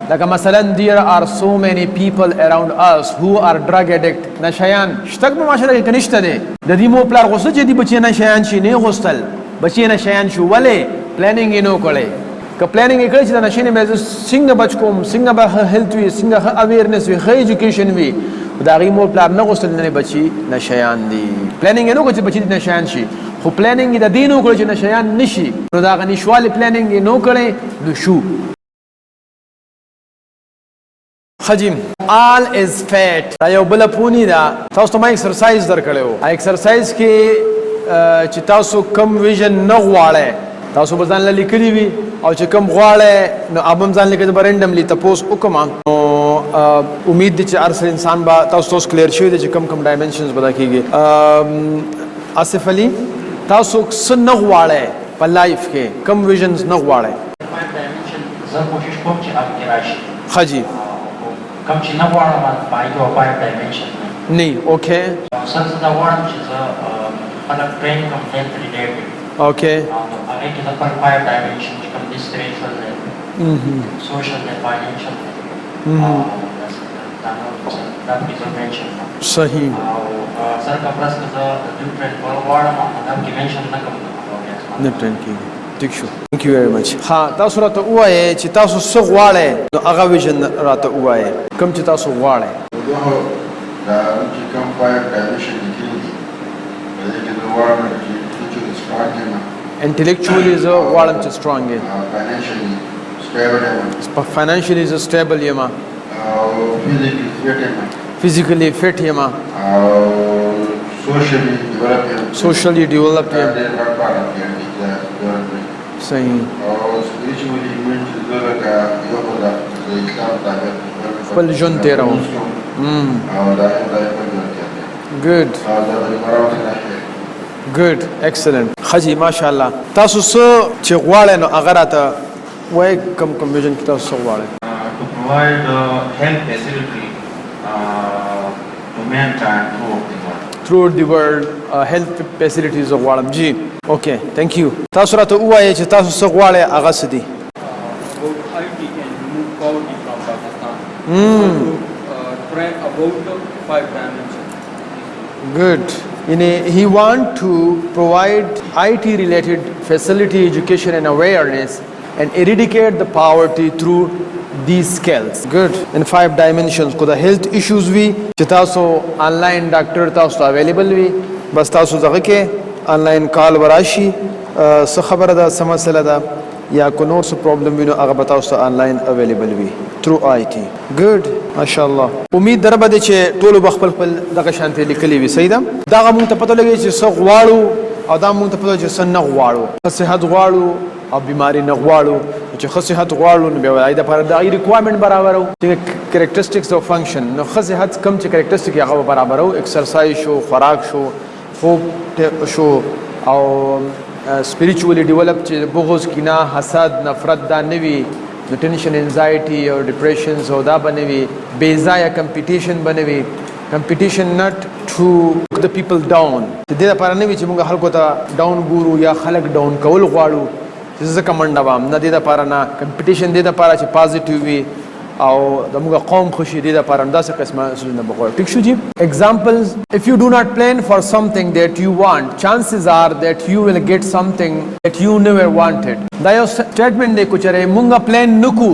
لکه مثلا there are so many people around us who are drug addict نشیان شتک په معاشره کې کنيشته دي د دې مو پلار غوسه چې دي بچي نشیان شي نه غوستل بچي نشیان شو ولې پلانینګ یې نو کړي که پلانینګ یې کړی چې د نشینې مې څنګه بچ کوم څنګه به هیلث وي څنګه اویرنس وي ښه ایجوکیشن وي دا غي مو پلار نه غوستل نه بچي نشیان دي پلانینګ یې نو کړی چې بچي نشیان شي خو پلانینګ د دې نو کړی چې نشیان نشي نو دا غني شوال پلانینګ یې نو کړي نو شو خجیم all is fat دا یو بل پونی دا تاسو ته ما ایکسرسایز درکړیو ایکسرسایز کې چې تاسو کم ویژن نه غواړئ تاسو به ځان لیکلی وي او چې کم غواړئ نو ابم ځان لیکل به رینډملی تاسو وکم نو امید دي چې هر انسان با تاسو کلیر شوی دی چې کم کم ډایمنشنز پتا کیږي آصف علي تاسو څه نه غواړئ په لایف کې کم ویژنز نه غواړئ زه کوشش کوم چې هغه کې راشي خجی کم چې نه غواړم پای کې او پای ډایمنشن نه اوکې سره دا غواړم چې زه خلک ټرین کوم هیلث ریلیټډ اوکې هغه کې د پر پای ډایمنشن چې کوم دي سپیریچوال دی سوشل دی فاینانشل دی دا پریزرمیشن صحیح او سره کا پرس که زه د دوی ټرین کول غواړم دا کې منشن نه کوم نه ټرین کیږي ټیک شو ثانک یو ویری مچ ها تاسو راته وایي چې تاسو څه غواړئ نو هغه ویژن راته وایي کوم چې تاسو غواړئ دا چې کوم پای ډایمنشن دی دا چې نو غواړم چې سترونګ یم انټلیکچوالي زه غواړم چې سترونګ یم فاینانشلی سټیبل یم فاینانشلی زه سټیبل یم او فزیکلی فټ یم او سوشلی ډیولپ یم صحیح او سپیریچوالي من چې زه لکه یو خو د اسلام تابع خپل ژوند تېروم او دا ګډ ګډ ایکسلنٹ خجی ماشاءالله تاسو څه چې غواړئ نو هغه راته وایي کوم کوم ویژن کې تاسو څه غواړئ to provide health facility to mankind throughout the world health facilities غواړم جی اوکې ثانک یو تاسو راته وایي چې تاسو څه غواړئ هغه څه دي about IT and remove poverty from Pakistan. Train about 5 dimensions. Good. He want to provide IT related facility, education and awareness and eradicate the poverty through these skills. Good. In 5 dimensions ko the health issues we چې تاسو online doctor تاسو available وي بس تاسو دغه کې online call وراشي څه خبره ده څه مسله ده یا کو نور څه پرابلم وینو هغه به تاسو آنلاین اویلیبل وي تھرو آی ټي ګډ ماشاءالله امید دربه دي چې ټول بخپل خپل دغه شانتي لیکلي وي صحیح ده دا موږ ته پته لګي چې څه غواړو او دا موږ ته پته چې څه نه غواړو صحت غواړو او بیماری نه غواړو چې ښه صحت غواړو نو بیا د لپاره د ریکوایرمنت برابرو چې کریکټریسټکس او فنکشن نو ښه صحت کم چې کریکټریسټک هغه برابرو ایکسرسایز شو خوراک شو خوب شو او spiritually develop چې بغض کینه حسد نفرت دا نوي د ټینشن انزایټي او ډیپریشنز او دا بنوي بے ځایه کمپټیشن بنوي کمپټیشن نٹ ټو د پیپل ډاون د دې لپاره نوي چې موږ خلکو ته ډاون ګورو یا خلک ډاون کول غواړو چې زه کمنډه وام نه دې لپاره نه کمپټیشن دې لپاره چې پازیټیو وي او د موږ قوم خوشي دې لپاره همداسې قسمه سوزونه بغواړو ټیک شو جی examples if you do not plan for something that you want chances are that you will get something that you never wanted دا یو سټیټمنټ دی کوچره موږ پلان نکو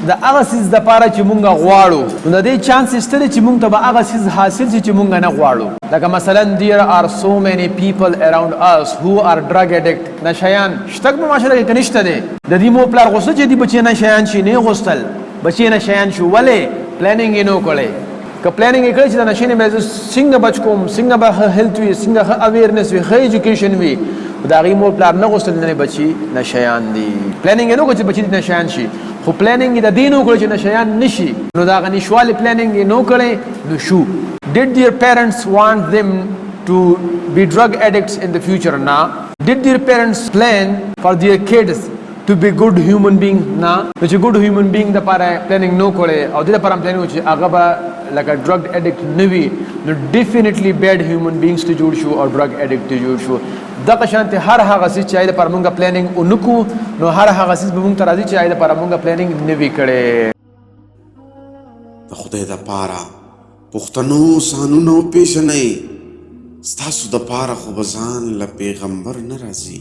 د هغه سیز د لپاره چې موږ غواړو نو د دې چانس شته چې موږ ته به هغه سیز حاصل شي چې موږ نه غواړو لکه مثلا there are so many people around us who are drug addict نشیان شتک په معاشره کې کنيشته دي د دې مو پلار غوسه چې دي بچي نشیان شي نه غوستل بچي نشیان شو ولې پلانینګ یې نو کړی که پلانینګ یې کړی چې د نشینې مې څنګه بچ کوم څنګه به هیلث وي څنګه اویرنس وي ښه ایجوکیشن وي دا غي مور پلان نه غوښتل نه بچي نشیان دي پلانینګ یې نو کړی چې بچي نشیان شي خو پلانینګ د دې نو کړی چې نشیان نشي نو دا غني شوال پلانینګ یې نو کړی نو شو did their parents want them to be drug addicts in the future na did their parents plan for their kids to be good human being na چې good human being د لپاره پلانینګ نو کړي او د لپاره پلانینګ چې هغه به لکه ډرګ اډیکټ نه وي نو ډیفینیټلی بیډ هیومن بینګز ته جوړ شو او ډرګ اډیکټ ته جوړ شو دغه شانته هر هغه څه چې د لپاره مونږه پلانینګ ونکو نو هر هغه څه به مونږ ته راځي چې د لپاره مونږه پلانینګ نه وی کړي د خدای دپاره پښتنو سانونه وپېژنئ ستاسو دپاره خو به ځان له پیغمبر نه راځي